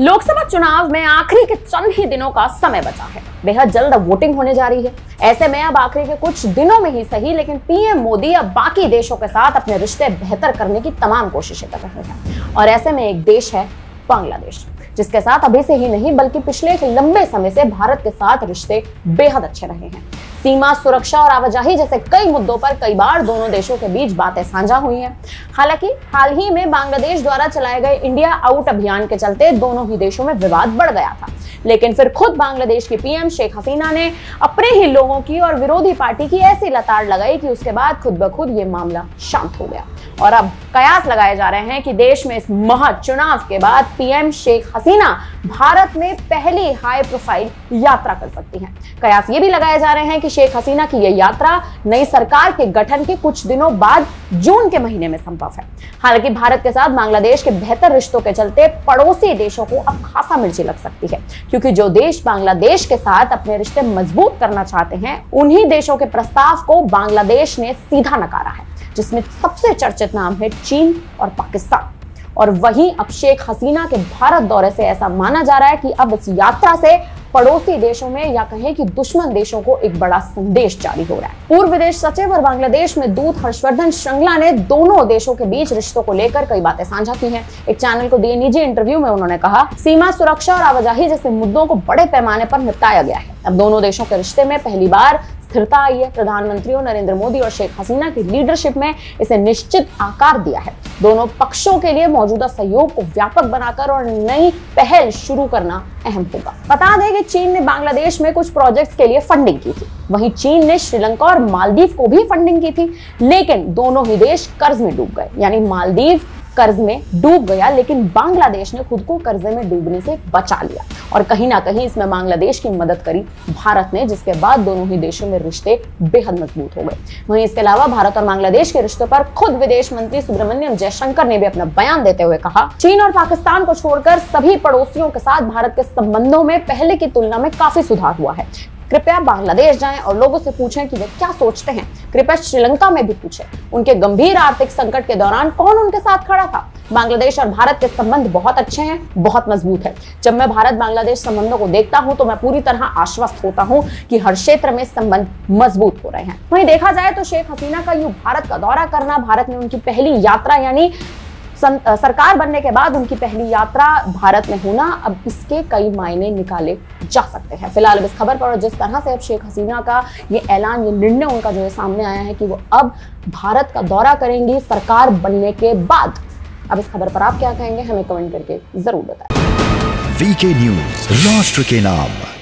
लोकसभा चुनाव में आखिरी के चंद ही दिनों का समय बचा है। बेहद जल्द अब वोटिंग होने जा रही है। ऐसे में अब आखिरी के कुछ दिनों में ही सही, लेकिन पीएम मोदी अब बाकी देशों के साथ अपने रिश्ते बेहतर करने की तमाम कोशिशें कर रहे हैं। और ऐसे में एक देश है बांग्लादेश, जिसके साथ अभी से ही नहीं बल्कि पिछले एक लंबे समय से भारत के साथ रिश्ते बेहद अच्छे रहे हैं। सीमा सुरक्षा और आवाजाही जैसे कई मुद्दों पर कई बार दोनों देशों के बीच बातें साझा हुई हैं। हालांकि हाल ही में बांग्लादेश द्वारा चलाए गए इंडिया आउट अभियान के चलते दोनों ही देशों में विवाद बढ़ गया था, लेकिन फिर खुद बांग्लादेश की पीएम शेख हसीना ने अपने ही लोगों की और विरोधी पार्टी की ऐसी लताड़ लगाई कि उसके बाद खुद ब खुद ये मामला शांत हो गया। और अब कयास लगाए जा रहे हैं कि देश में इस महत्वपूर्ण चुनाव के बाद पीएम शेख हसीना भारत में पहली हाई प्रोफाइल यात्रा कर सकती हैं। कयास ये भी लगाए जा रहे हैं कि शेख हसीना की यह यात्रा नई सरकार के गठन के कुछ दिनों बाद जून के महीने में संभव है। हालांकि भारत के साथ बांग्लादेश के बेहतर रिश्तों के चलते पड़ोसी देशों को अब खासा मिर्ची लग सकती है, क्योंकि जो देश बांग्लादेश के साथ अपने रिश्ते मजबूत करना चाहते हैं, उन्हीं देशों के प्रस्ताव को बांग्लादेश ने सीधा नकारा है, जिसमें सबसे चर्चित नाम है चीन और पाकिस्तान। और वहीं अब शेख हसीना के भारत दौरे से ऐसा माना जा रहा है कि अब इस यात्रा से पड़ोसी देशों में या कहें कि दुश्मन देशों को एक बड़ा संदेश जारी हो रहा है। पूर्व विदेश सचिव और बांग्लादेश में दूत हर्षवर्धन श्रृंगला ने दोनों देशों के बीच रिश्तों को लेकर कई बातें साझा की हैं। एक चैनल को दिए निजी इंटरव्यू में उन्होंने कहा, सीमा सुरक्षा और आवाजाही जैसे मुद्दों को बड़े पैमाने पर निपटाया गया है। अब दोनों देशों के रिश्ते में पहली बार स्थिरता आई है। प्रधानमंत्रियों नरेंद्र मोदी और शेख हसीना की लीडरशिप में इसे निश्चित आकार दिया है। दोनों पक्षों के लिए मौजूदा सहयोग को व्यापक बनाकर और नई पहल शुरू करना अहम होगा। बता दें कि चीन ने बांग्लादेश में कुछ प्रोजेक्ट्स के लिए फंडिंग की थी। वहीं चीन ने श्रीलंका और मालदीव को भी फंडिंग की थी, लेकिन दोनों ही देश कर्ज में डूब गए। यानी मालदीव कर्ज में डूब गया, लेकिन बांग्लादेश ने खुद को कर्जे में डूबने से बचा लिया। और कहीं ना कहीं इसमें बांग्लादेश की मदद करी भारत ने, जिसके बाद दोनों ही देशों में रिश्ते बेहद मजबूत हो गए। वहीं इसके अलावा भारत और बांग्लादेश के रिश्तों पर खुद विदेश मंत्री सुब्रमण्यम जयशंकर ने भी अपना बयान देते हुए कहा, चीन और पाकिस्तान को छोड़कर सभी पड़ोसियों के साथ भारत के संबंधों में पहले की तुलना में काफी सुधार हुआ है। कृपया बांग्लादेश जाएं और लोगों से पूछें कि वे क्या सोचते हैं। कृपया श्रीलंका में भी पूछें, उनके गंभीर आर्थिक संकट के दौरान कौन उनके साथ खड़ा था। बांग्लादेश और भारत के संबंध बहुत अच्छे हैं, बहुत मजबूत है। जब मैं भारत बांग्लादेश संबंधों को देखता हूं तो मैं पूरी तरह आश्वस्त होता हूं कि हर क्षेत्र में संबंध मजबूत हो रहे हैं। वहीं देखा जाए तो शेख हसीना का यूं भारत का दौरा करना, भारत में उनकी पहली यात्रा यानी सरकार बनने के बाद उनकी पहली यात्रा भारत में होना, अब इसके कई मायने निकाले जा सकते हैं। फिलहाल अब इस खबर पर और जिस तरह से अब शेख हसीना का ये ऐलान, ये निर्णय उनका जो है सामने आया है कि वो अब भारत का दौरा करेंगी सरकार बनने के बाद, अब इस खबर पर आप क्या कहेंगे हमें कमेंट करके जरूर बताएं। वीके न्यूज, राष्ट्र के नाम।